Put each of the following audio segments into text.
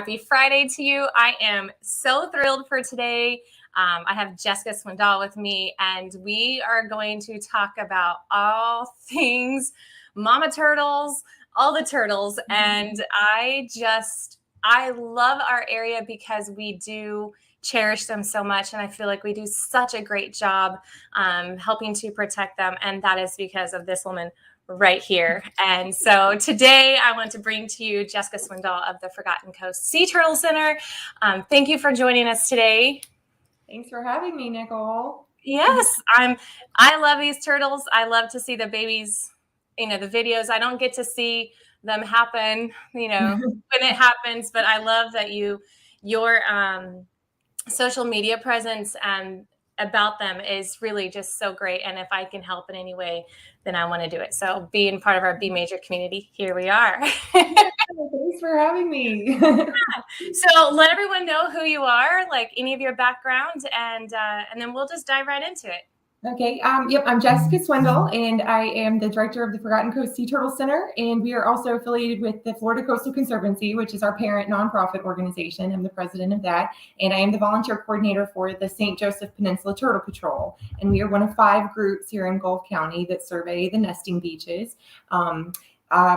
happy Friday to you. I am so thrilled for today. I have Jessica Swindall with me, and we are going to talk about all things mama turtles, all the turtles. And I love our area because we do cherish them so much. And I feel like we do such a great job helping to protect them. And that is because of this woman right here. And so today I want to bring to you Jessica Swindall of the Forgotten Coast Sea Turtle Center. Thank you for joining us today. Thanks for having me, Nicole. Yes, I love these turtles. I love to see the babies, the videos. I don't get to see them happen, when it happens, but I love that your social media presence and about them is really just so great. And if I can help in any way, then I want to do it. So being part of our B Major community, here we are. Thanks for having me. So let everyone know who you are, like any of your background, and then we'll just dive right into it. Okay. Yep. I'm Jessica Swindall, and I am the director of the Forgotten Coast Sea Turtle Center. And we are also affiliated with the Florida Coastal Conservancy, which is our parent nonprofit organization. I'm the president of that. And I am the volunteer coordinator for the St. Joseph Peninsula Turtle Patrol. And we are one of 5 groups here in Gulf County that survey the nesting beaches.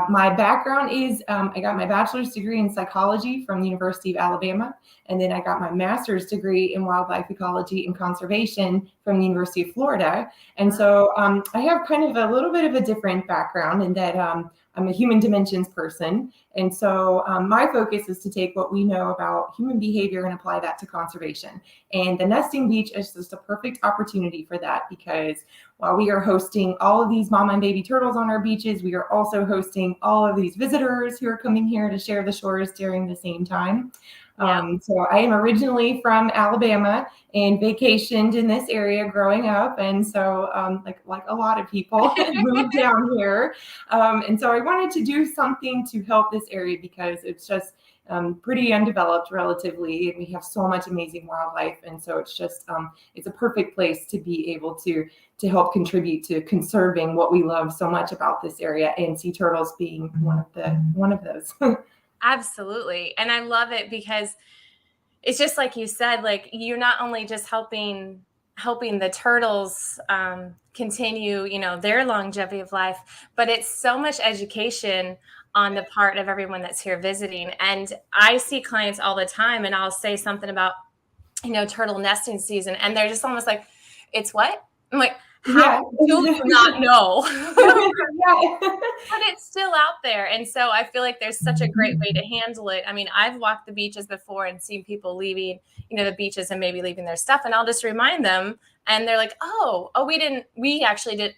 My background is I got my bachelor's degree in psychology from the University of Alabama, and then I got my master's degree in wildlife ecology and conservation from the University of Florida. And so I have kind of a little bit of a different background in that I'm a human dimensions person. And so my focus is to take what we know about human behavior and apply that to conservation. And the nesting beach is just a perfect opportunity for that, because while we are hosting all of these mama and baby turtles on our beaches, we are also hosting all of these visitors who are coming here to share the shores during the same time. So I am originally from Alabama and vacationed in this area growing up. And so like a lot of people moved down here. And so I wanted to do something to help this area because it's just pretty undeveloped relatively, and we have so much amazing wildlife. And so it's just it's a perfect place to be able to help contribute to conserving what we love so much about this area, and sea turtles being one of those. Absolutely. And I love it because it's just like you said, like you're not only just helping the turtles continue, their longevity of life, but it's so much education on the part of everyone that's here visiting. And I see clients all the time, and I'll say something about, turtle nesting season, and they're just almost like, it's what? I'm like, how do you not know? But it's still out there. And so I feel like there's such a great way to handle it. I mean, I've walked the beaches before and seen people leaving, the beaches and maybe leaving their stuff. And I'll just remind them, and they're like,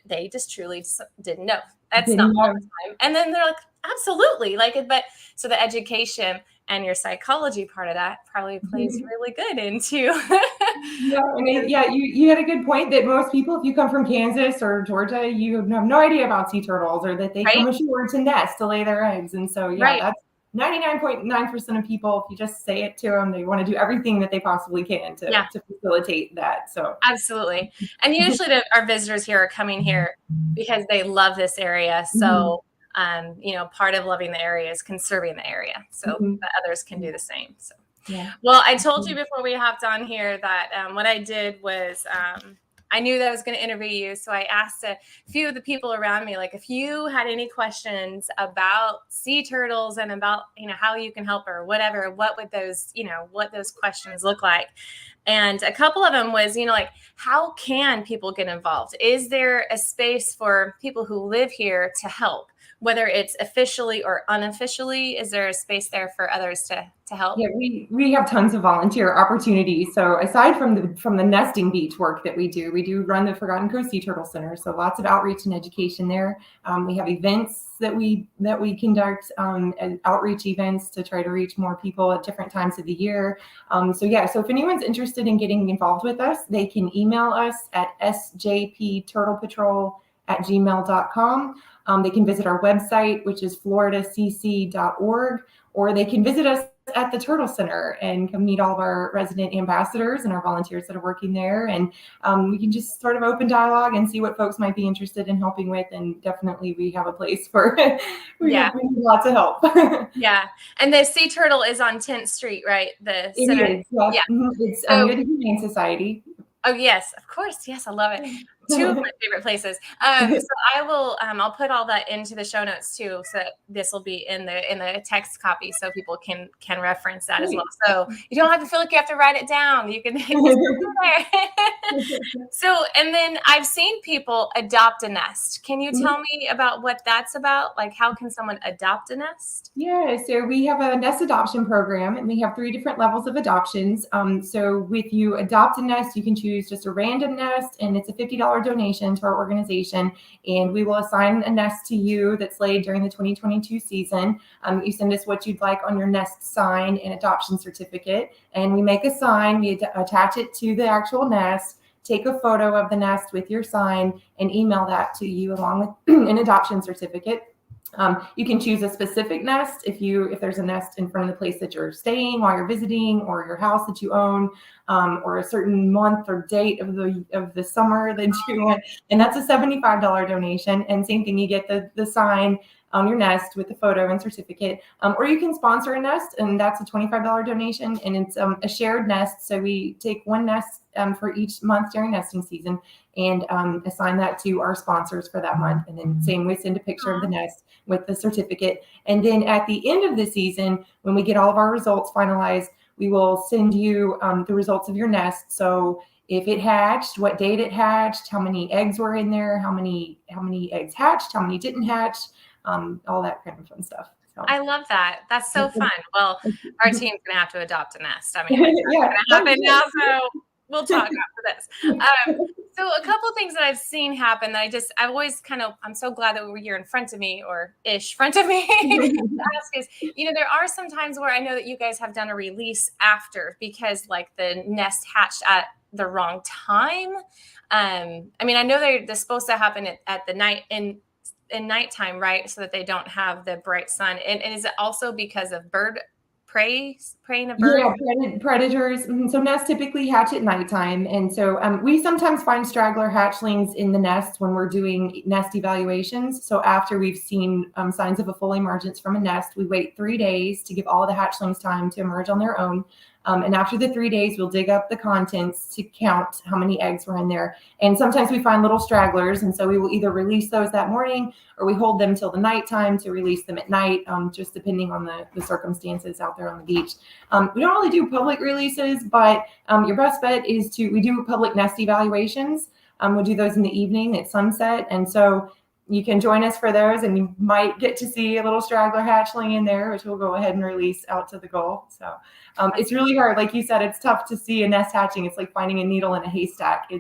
they just truly didn't know. That's not all the time. And then they're like, absolutely. But so the education and your psychology part of that probably plays really good into. You had a good point that most people, if you come from Kansas or Georgia, you have no idea about sea turtles, or that they come ashore to nest, to lay their eggs. And so, that's 99.9% of people. If you just say it to them, they want to do everything that they possibly can to facilitate that. So absolutely. And usually our visitors here are coming here because they love this area. So part of loving the area is conserving the area so that others can do the same. So, well, I told you before we hopped on here that what I did was I knew that I was going to interview you. So I asked a few of the people around me, like, if you had any questions about sea turtles and about, how you can help or whatever, what would those, what those questions look like? And a couple of them was, how can people get involved? Is there a space for people who live here to help? Whether it's officially or unofficially, is there a space there for others to help? Yeah, we have tons of volunteer opportunities. So aside from the nesting beach work that we do run the Forgotten Coast Sea Turtle Center. So lots of outreach and education there. We have events that we conduct, outreach events to try to reach more people at different times of the year. So if anyone's interested in getting involved with us, they can email us at sjpturtlepatrol@gmail.com. They can visit our website, which is floridacc.org, or they can visit us at the Turtle Center and come meet all of our resident ambassadors and our volunteers that are working there. And we can just sort of open dialogue and see what folks might be interested in helping with. And definitely we have a place for, we need lots of help. Yeah. And the Sea Turtle is on 10th Street, right? The center. It is, yes. Yeah. It's near the Humane Society. Oh, yes, of course. Yes, I love it. Two of my favorite places. So I will, I'll put all that into the show notes too. So this will be in the text copy, so people can reference that as well. So you don't have to feel like you have to write it down. You can. So, and then I've seen people adopt a nest. Can you tell me about what that's about? Like, how can someone adopt a nest? Yeah, so we have a nest adoption program, and we have 3 different levels of adoptions. So with you adopt a nest, you can choose just a random nest, and it's a $50 donation to our organization, and we will assign a nest to you that's laid during the 2022 season. You send us what you'd like on your nest sign and adoption certificate, and we make a sign, we attach it to the actual nest, take a photo of the nest with your sign, and email that to you along with an adoption certificate. You can choose a specific nest if there's a nest in front of the place that you're staying while you're visiting, or your house that you own, or a certain month or date of the summer that you want, and that's a $75 donation. And same thing, you get the sign on your nest with the photo and certificate, or you can sponsor a nest, and that's a $25 donation, and it's a shared nest. So we take one nest for each month during nesting season and assign that to our sponsors for that month. And then same, we send a picture of the nest with the certificate. And then at the end of the season, when we get all of our results finalized, we will send you the results of your nest. So if it hatched, what date it hatched, how many eggs were in there, how many eggs hatched, how many didn't hatch, all that kind of fun stuff. So. I love that. That's so fun. Well, our team's gonna have to adopt a nest. I mean, it's not gonna happen now, so we'll talk after this. So a couple things that I've seen happen that I've always I'm so glad that you're in front of me, or ish front of me, to ask is, there are some times where I know that you guys have done a release after, because like the nest hatched at the wrong time. I mean, I know they're supposed to happen at the night in nighttime, right? So that they don't have the bright sun. And is it also because of preying of birds? Yeah, predators. So nests typically hatch at nighttime. And so we sometimes find straggler hatchlings in the nest when we're doing nest evaluations. So after we've seen signs of a full emergence from a nest, we wait 3 days to give all the hatchlings time to emerge on their own. And after the 3 days, we'll dig up the contents to count how many eggs were in there. And sometimes we find little stragglers. And so we will either release those that morning, or we hold them till the nighttime to release them at night, just depending on the circumstances out there on the beach. We don't really do public releases, but your best bet is we do public nest evaluations. We'll do those in the evening at sunset. And so you can join us for those, and you might get to see a little straggler hatchling in there, which we'll go ahead and release out to the Gulf. So it's really hard. Like you said, it's tough to see a nest hatching. It's like finding a needle in a haystack.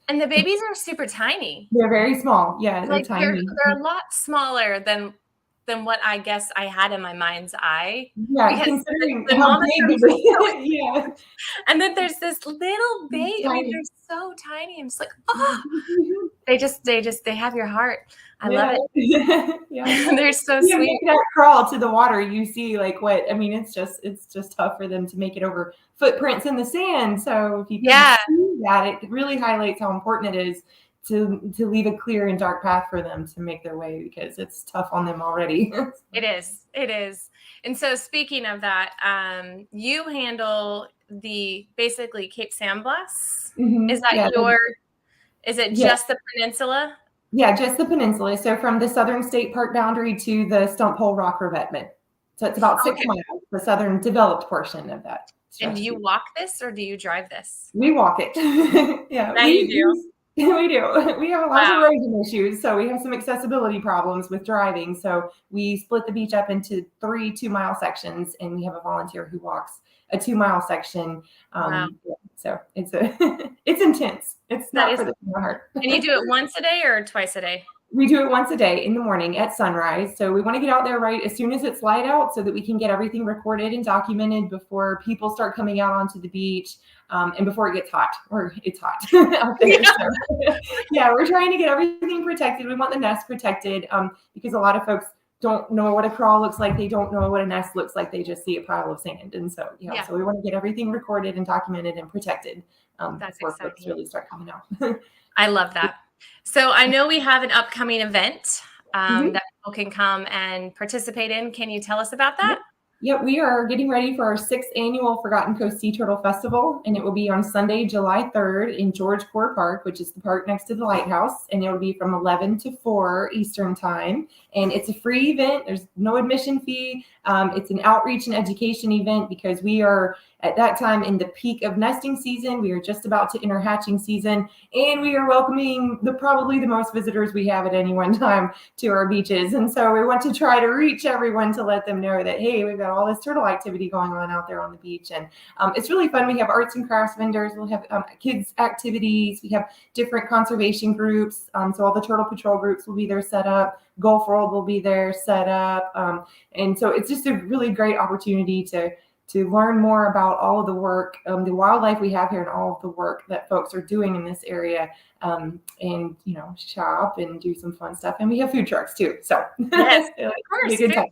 And the babies are super tiny. They're very small. Yeah, they're tiny. They're a lot smaller than what I guess I had in my mind's eye. Yeah, considering how big yeah. And then there's this little baby. I mean, they're so tiny. I'm just like, oh, they have your heart. I love it. Yeah. They're so sweet. That crawl to the water, you see it's just tough for them to make it over footprints in the sand. So if you can see that, it really highlights how important it is to leave a clear and dark path for them to make their way, because it's tough on them already. It is. And so speaking of that, you handle the basically Cape San Blas. Is that is it just the peninsula? Yeah, just the peninsula. So from the southern state park boundary to the Stump Hole Rock Revetment. So it's about 6 miles, the southern developed portion of that. And do you walk this, or do you drive this? We walk it. Yeah. Now you do. We do. We have a lot of erosion issues, so we have some accessibility problems with driving. So we split the beach up into 3 2-mile sections, and we have a volunteer who walks a 2-mile section. So it's intense. It's not for the heart. And you do it once a day or twice a day? We do it once a day in the morning at sunrise. So we want to get out there right as soon as it's light out, so that we can get everything recorded and documented before people start coming out onto the beach, and before it gets hot, or it's hot out there. So, we're trying to get everything protected. We want the nest protected, because a lot of folks don't know what a crawl looks like. They don't know what a nest looks like. They just see a pile of sand. And so, so we want to get everything recorded and documented and protected before folks really start coming out. I love that. So I know we have an upcoming event that people can come and participate in. Can you tell us about that? Yep, we are getting ready for our 6th annual Forgotten Coast Sea Turtle Festival, and it will be on Sunday, July 3rd in George Core Park, which is the park next to the lighthouse, and it will be from 11 to 4 Eastern Time. And it's a free event. There's no admission fee. It's an outreach and education event because we are at that time in the peak of nesting season. We are just about to enter hatching season, and we are welcoming probably the most visitors we have at any one time to our beaches. And so we want to try to reach everyone to let them know that, hey, we've got all this turtle activity going on out there on the beach. And it's really fun. We have arts and crafts vendors. We'll have kids activities. We have different conservation groups. So all the Turtle Patrol groups will be there set up. Gulf World will be there set up. And so it's just a really great opportunity to learn more about all of the work, the wildlife we have here and all of the work that folks are doing in this area, and, shop and do some fun stuff. And we have food trucks too. So yes, of course. Good time.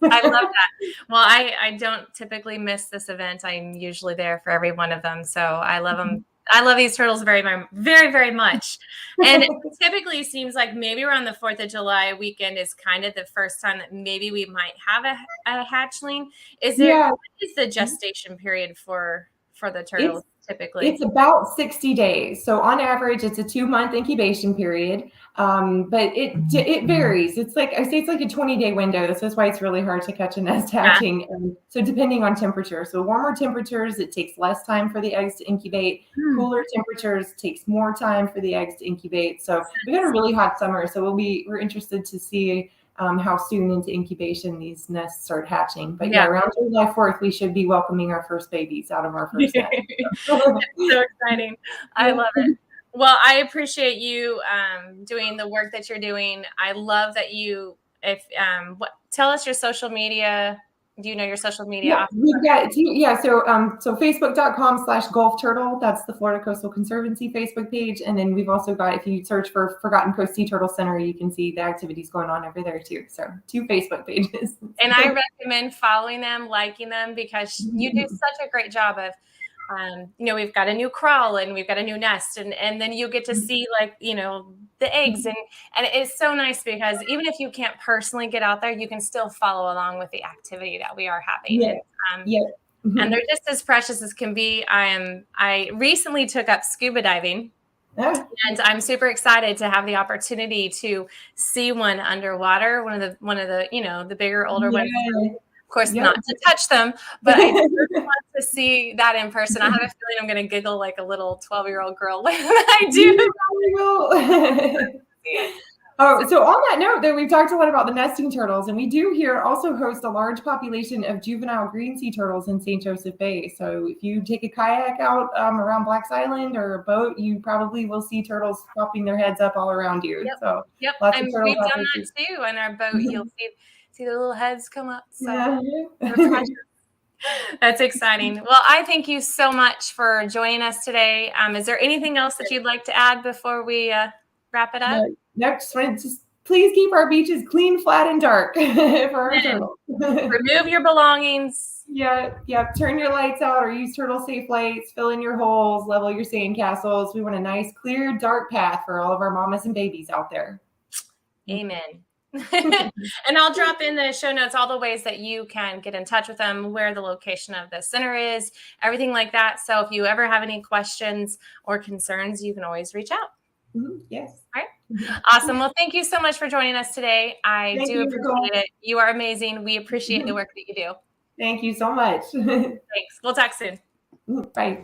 I love that. Well, I don't typically miss this event. I'm usually there for every one of them. So I love them. I love these turtles very, very, very much. And it typically seems like maybe around the 4th of July weekend is kind of the first time that maybe we might have a hatchling. What is the gestation period for the turtles typically? It's about 60 days. So on average, it's a 2-month incubation period. But it varies. It's like, I say it's like a 20-day window. This is why it's really hard to catch a nest hatching. So depending on temperature. So warmer temperatures, it takes less time for the eggs to incubate. Cooler temperatures takes more time for the eggs to incubate. So we got a really hot summer. So we're interested to see how soon into incubation these nests start hatching. But around July 4th, we should be welcoming our first babies out of our first nest. So exciting. I love it. Well, I appreciate you doing the work that you're doing. I love that you, tell us your social media. Do you know your social media? We've got, so facebook.com/Gulf Turtle. That's the Florida Coastal Conservancy Facebook page. And then we've also got, if you search for Forgotten Coast Sea Turtle Center, you can see the activities going on over there too. So 2 Facebook pages. And I recommend following them, liking them, because you do such a great job of, we've got a new crawl and we've got a new nest, and then you get to see the eggs, and it's so nice because even if you can't personally get out there, you can still follow along with the activity that we are having. And they're just as precious as can be. I recently took up scuba diving. And I'm super excited to have the opportunity to see one underwater, one of the the bigger, older ones. Of course, not to touch them, but I just want to see that in person. I have a feeling I'm going to giggle like a little 12-year-old girl when I do. You probably will. So on that note, though, we've talked a lot about the nesting turtles, and we do here also host a large population of juvenile green sea turtles in St. Joseph Bay. So if you take a kayak out around Black's Island or a boat, you probably will see turtles popping their heads up all around you. So lots of turtles. We've done that too on our boat. You'll see the little heads come up. So that's exciting. Well, I thank you so much for joining us today. Is there anything else that you'd like to add before we wrap it up? Just please keep our beaches clean, flat, and dark for our turtles. Remove your belongings. Turn your lights out or use turtle safe lights. Fill in your holes. Level your sand castles. We want a nice, clear, dark path for all of our mamas and babies out there. Amen. And I'll drop in the show notes all the ways that you can get in touch with them, where the location of the center is, everything like that. So if you ever have any questions or concerns, you can always reach out. Yes. All right. Awesome. Well, thank you so much for joining us today. I do appreciate it. You are amazing. We appreciate the work that you do. Thank you so much. Thanks. We'll talk soon. Bye.